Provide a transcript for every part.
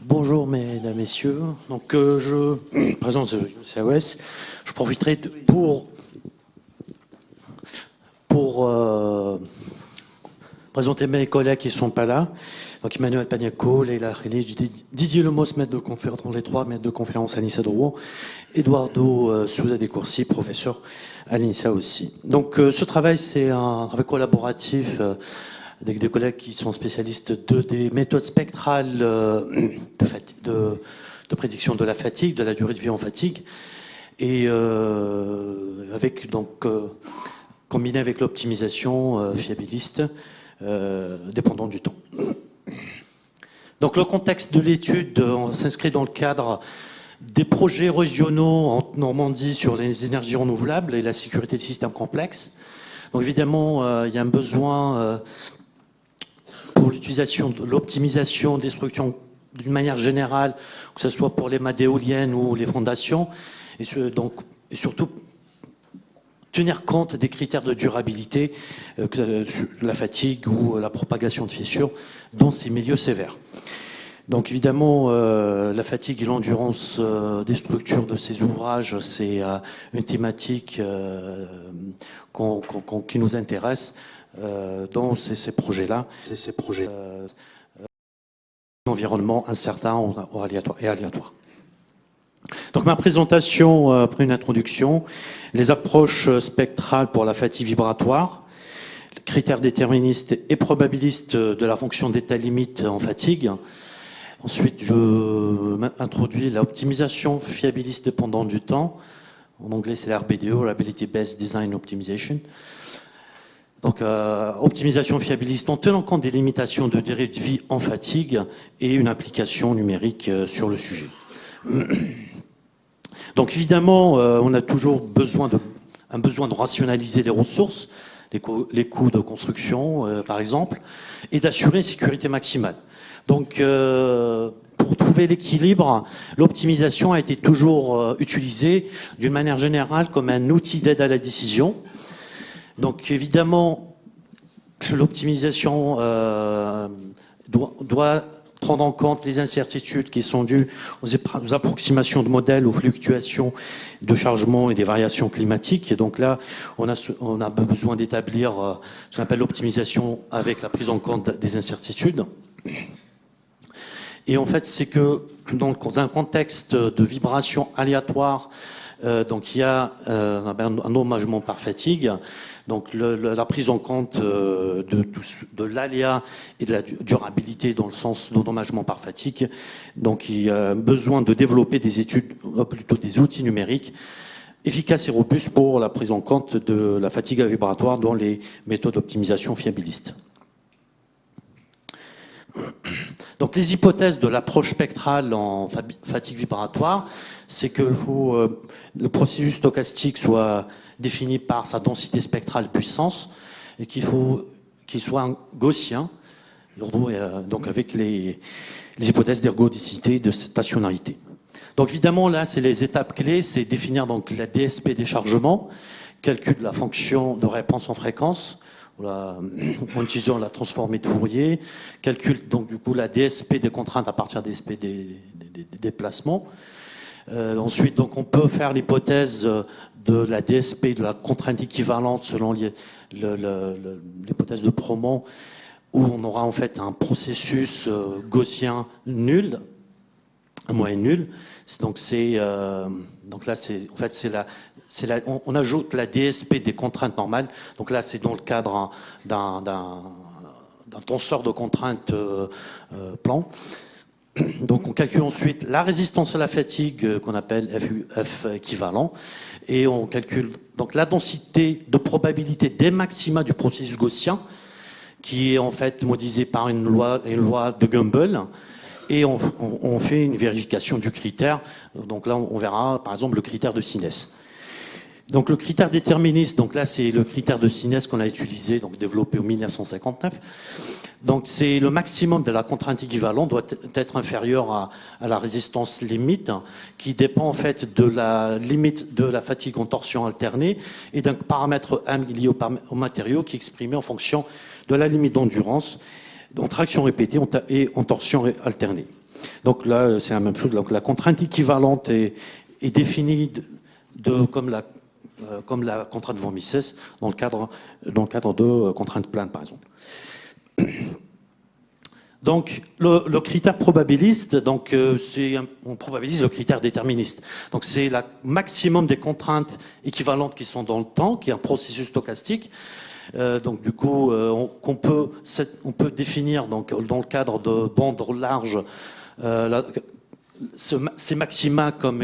Bonjour mesdames, messieurs. Donc je présente CAOS. Je profiterai pour présenter mes collègues qui ne sont pas là. Donc Emmanuel Pagnaco, Leila Khalid, Didier Lemos, maître de conférence, les trois maîtres de conférence à l'INSA Drouot, Eduardo Souza de Courcy, professeur à l'INSA aussi. Donc ce travail, c'est un travail collaboratif avec des collègues qui sont spécialistes des méthodes spectrales de prédiction de la fatigue, de la durée de vie en fatigue, et combiné avec l'optimisation fiabiliste dépendant du temps. Donc le contexte de l'étude s'inscrit dans le cadre des projets régionaux en Normandie sur les énergies renouvelables et la sécurité de systèmes complexes. Donc évidemment, il y a un besoin pour l'utilisation de l'optimisation des structures d'une manière générale, que ce soit pour les mâts d'éoliennes ou les fondations, et surtout tenir compte des critères de durabilité, la fatigue ou la propagation de fissures dans ces milieux sévères. Donc évidemment, la fatigue et l'endurance des structures de ces ouvrages, c'est une thématique qui nous intéresse dans ces projets-là. Ces projets environnement incertain et aléatoire. Donc ma présentation, après une introduction, les approches spectrales pour la fatigue vibratoire, critères déterministes et probabilistes de la fonction d'état limite en fatigue. Ensuite, je introduis l'optimisation fiabiliste dépendante du temps. En anglais, c'est l'RBDO, Reliability Based Design Optimization. Donc, optimisation fiabiliste en tenant compte des limitations de durée de vie en fatigue et une application numérique sur le sujet. Donc, évidemment, on a toujours un besoin de rationaliser les ressources, les coûts de construction, par exemple, et d'assurer une sécurité maximale. Donc, pour trouver l'équilibre, l'optimisation a été toujours utilisée d'une manière générale comme un outil d'aide à la décision. Donc, évidemment, l'optimisation doit prendre en compte les incertitudes qui sont dues aux approximations de modèles, aux fluctuations de chargement et des variations climatiques. Et donc là, on a besoin d'établir ce qu'on appelle l'optimisation avec la prise en compte des incertitudes. Et en fait, c'est que dans un contexte de vibration aléatoire, donc il y a un endommagement par fatigue. Donc la prise en compte de l'aléa et de la durabilité dans le sens d'endommagement par fatigue. Donc il y a besoin de développer des études, plutôt des outils numériques efficaces et robustes pour la prise en compte de la fatigue vibratoire dans les méthodes d'optimisation fiabilistes. Donc les hypothèses de l'approche spectrale en fatigue vibratoire, c'est que le processus stochastique soit défini par sa densité spectrale puissance et qu'il soit gaussien, donc avec les hypothèses d'ergodicité et de stationnarité. Donc évidemment là, c'est les étapes clés, c'est définir donc la DSP des chargements, calcul de la fonction de réponse en fréquence, en utilisant la transformée de Fourier, calcul donc du coup la DSP des contraintes à partir des DSP des déplacements. Ensuite, donc on peut faire l'hypothèse de la DSP de la contrainte équivalente selon l'hypothèse de Promont, où on aura en fait un processus gaussien nul, un moyen nul. Donc là on ajoute la DSP des contraintes normales. Donc là c'est dans le cadre d'un tenseur de contraintes plan. Donc on calcule ensuite la résistance à la fatigue qu'on appelle F équivalent et on calcule donc la densité de probabilité des maxima du processus gaussien qui est en fait modélisée par une loi de Gumbel et on fait une vérification du critère. Donc là on verra par exemple le critère de Sinès. Donc le critère déterministe, donc là c'est le critère de Sinès qu'on a utilisé, donc développé en 1959. Donc c'est le maximum de la contrainte équivalente doit être inférieur à la résistance limite, qui dépend en fait de la limite de la fatigue en torsion alternée et d'un paramètre M lié au matériau qui est exprimé en fonction de la limite d'endurance, en traction répétée et en torsion alternée. Donc là, c'est la même chose. Donc la contrainte équivalente est définie comme la contrainte von Mises dans le cadre de contrainte plane, par exemple. Donc le critère probabiliste, donc on probabilise le critère déterministe. Donc c'est le maximum des contraintes équivalentes qui sont dans le temps, qui est un processus stochastique. Donc du coup, on peut définir donc dans le cadre de bandes larges ces maxima comme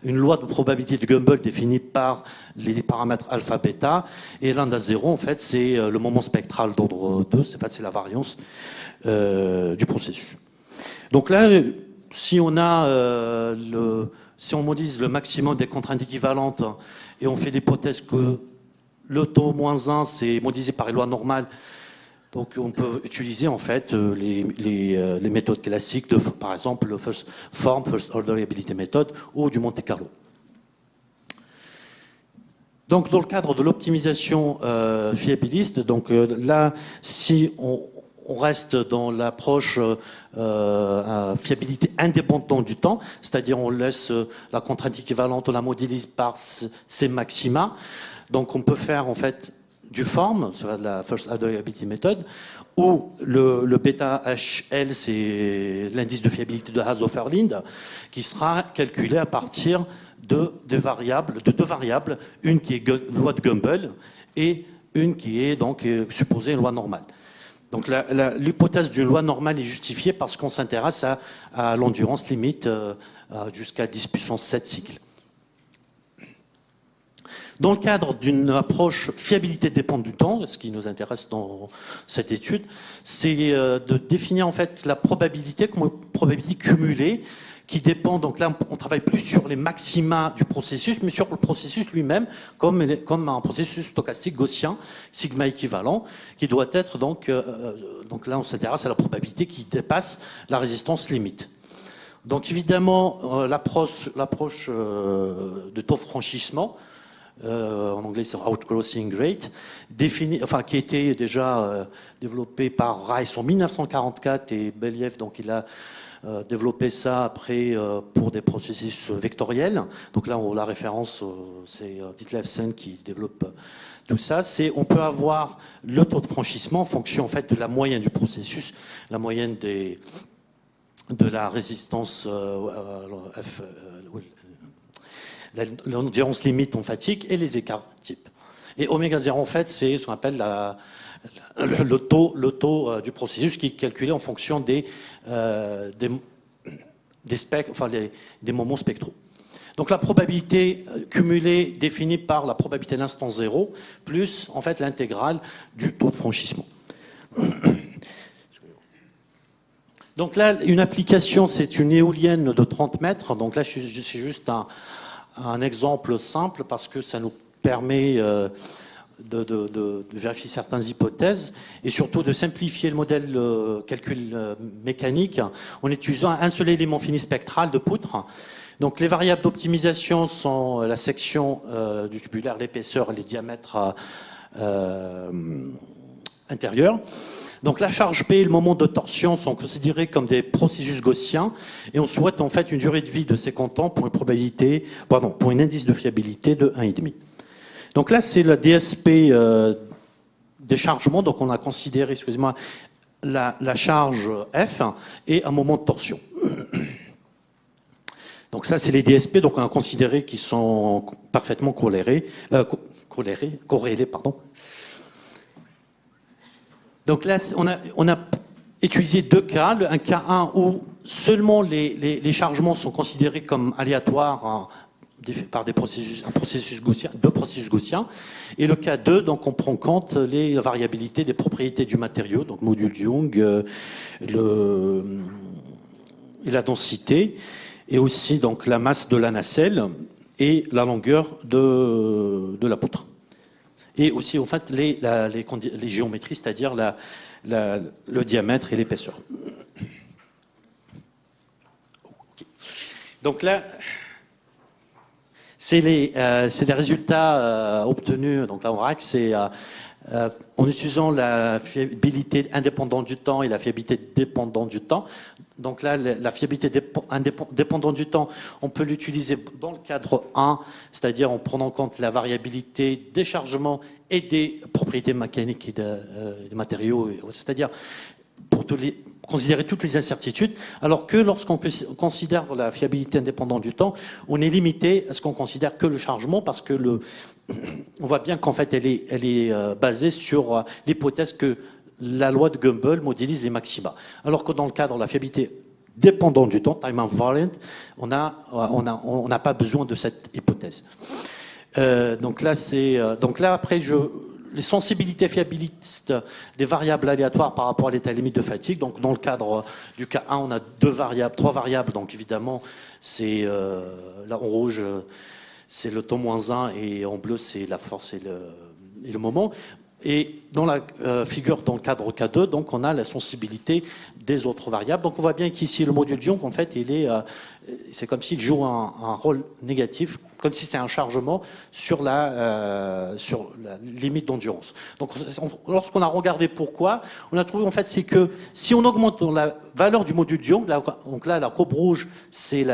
une loi de probabilité de Gumbel définie par les paramètres alpha, bêta, et lambda 0, en fait, c'est le moment spectral d'ordre 2, c'est la variance du processus. Donc là, si on modélise le maximum des contraintes équivalentes et on fait l'hypothèse que le taux moins 1, c'est modélisé par les lois normales. Donc on peut utiliser en fait les méthodes classiques de, par exemple, le first order reliability method ou du Monte Carlo. Donc dans le cadre de l'optimisation fiabiliste, donc là, si on reste dans l'approche fiabilité indépendante du temps, c'est-à-dire on laisse la contrainte équivalente, on la modélise par ses maxima. Donc on peut faire en fait du form, ça va de la First Order Reliability Method, où le bêta HL, c'est l'indice de fiabilité de Haas-Oferlinde, qui sera calculé à partir de deux variables, une qui est loi de Gumbel et une qui est donc supposée une loi normale. Donc l'hypothèse d'une loi normale est justifiée parce qu'on s'intéresse à l'endurance limite jusqu'à 10 puissance 7 cycles. Dans le cadre d'une approche fiabilité dépendante du temps, ce qui nous intéresse dans cette étude, c'est de définir en fait la probabilité comme une probabilité cumulée qui dépend, donc là on travaille plus sur les maxima du processus, mais sur le processus lui-même, comme un processus stochastique gaussien, sigma équivalent, qui doit être donc là on s'intéresse à la probabilité qui dépasse la résistance limite. Donc évidemment, l'approche de taux franchissement, en anglais c'est outcrossing rate, qui a été déjà développé par Rice en 1944 et Believ, donc il a développé ça après pour des processus vectoriels. Donc là, la référence, c'est Ditlevsen qui développe tout ça. On peut avoir le taux de franchissement en fonction en fait de la moyenne du processus, la moyenne de la résistance l'endurance limite en fatigue et les écarts types. Et oméga 0, en fait, c'est ce qu'on appelle le taux du processus qui est calculé en fonction des moments spectraux. Donc la probabilité cumulée définie par la probabilité de l'instant 0 plus en fait l'intégrale du taux de franchissement. Donc là, une application, c'est une éolienne de 30 mètres. Donc là, c'est juste un exemple simple parce que ça nous permet de vérifier certaines hypothèses et surtout de simplifier le modèle calcul mécanique en utilisant un seul élément fini spectral de poutre. Donc les variables d'optimisation sont la section du tubulaire, l'épaisseur et les diamètres intérieurs. Donc la charge P et le moment de torsion sont considérés comme des processus gaussiens et on souhaite en fait une durée de vie de 50 ans pour pour un indice de fiabilité de 1,5. Donc là c'est la DSP déchargement, donc on a considéré, excusez-moi, la charge F et un moment de torsion. Donc ça c'est les DSP, donc on a considéré qu'ils sont parfaitement corrélés, pardon. Donc là, on a utilisé deux cas. Un cas 1 où seulement les chargements sont considérés comme aléatoires par deux processus gaussiens. Et le cas 2, donc on prend en compte les variabilités des propriétés du matériau, donc module Young, et la densité, et aussi donc la masse de la nacelle et la longueur de la poutre. Et aussi, en fait, les géométries, c'est-à-dire le diamètre et l'épaisseur. Okay. Donc là, c'est les résultats obtenus. Donc là, on voit que c'est en utilisant la fiabilité indépendante du temps et la fiabilité dépendante du temps. Donc là, la fiabilité dépendante du temps, on peut l'utiliser dans le cadre 1, c'est-à-dire en prenant en compte la variabilité des chargements et des propriétés mécaniques et des matériaux, c'est-à-dire pour considérer toutes les incertitudes, alors que lorsqu'on considère la fiabilité indépendante du temps, on est limité à ce qu'on considère que le chargement, parce que on voit bien qu'en fait elle est basée sur l'hypothèse que la loi de Gumbel modélise les maxima. Alors que dans le cadre de la fiabilité dépendante du temps, time invariant, on n'a pas besoin de cette hypothèse. Donc là, après, les sensibilités fiabilistes des variables aléatoires par rapport à l'état limite de fatigue. Donc dans le cadre du cas 1, on a trois variables. Donc évidemment, c'est là en rouge, c'est le temps -1 et en bleu, c'est la force et le moment. Et dans la figure, dans le cadre K2, donc on a la sensibilité des autres variables. Donc on voit bien qu'ici, le module d'ion, en fait, c'est comme s'il joue un rôle négatif, comme si c'est un chargement sur la limite d'endurance. Donc lorsqu'on a regardé pourquoi, on a trouvé en fait c'est que si on augmente la valeur du module d'ion, donc là la courbe rouge, c'est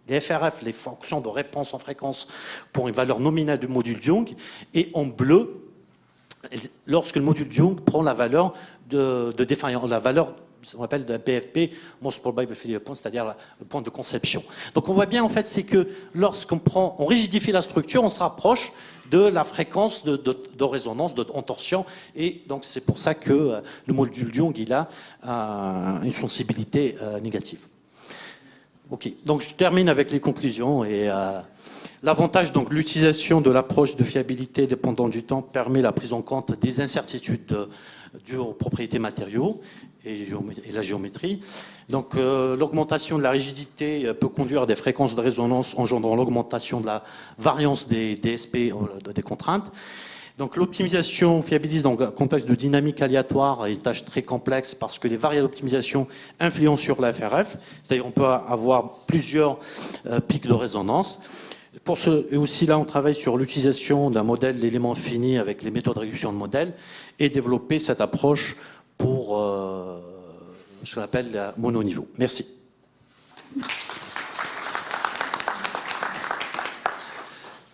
les FRF, les fonctions de réponse en fréquence pour une valeur nominale du module de Young, et en bleu, lorsque le module de Young prend la valeur de défaillance, la valeur, on appelle de PFP, most probable failure point, c'est-à-dire le point de conception. Donc on voit bien en fait, c'est que lorsqu'on rigidifie la structure, on se rapproche de la fréquence de résonance, en torsion, et donc c'est pour ça que le module de Young, il a une sensibilité négative. Ok, donc je termine avec les conclusions. Et l'avantage, donc l'utilisation de l'approche de fiabilité dépendante du temps permet la prise en compte des incertitudes dues aux propriétés matériaux et la géométrie. Donc l'augmentation de la rigidité peut conduire à des fréquences de résonance engendrant l'augmentation de la variance des DSP, des contraintes. Donc l'optimisation fiabilise dans un contexte de dynamique aléatoire est une tâche très complexe parce que les variables d'optimisation influencent sur la FRF, c'est-à-dire on peut avoir plusieurs pics de résonance. Et aussi là, on travaille sur l'utilisation d'un modèle d'éléments finis avec les méthodes de réduction de modèles et développer cette approche pour ce qu'on appelle la mononiveau. Merci.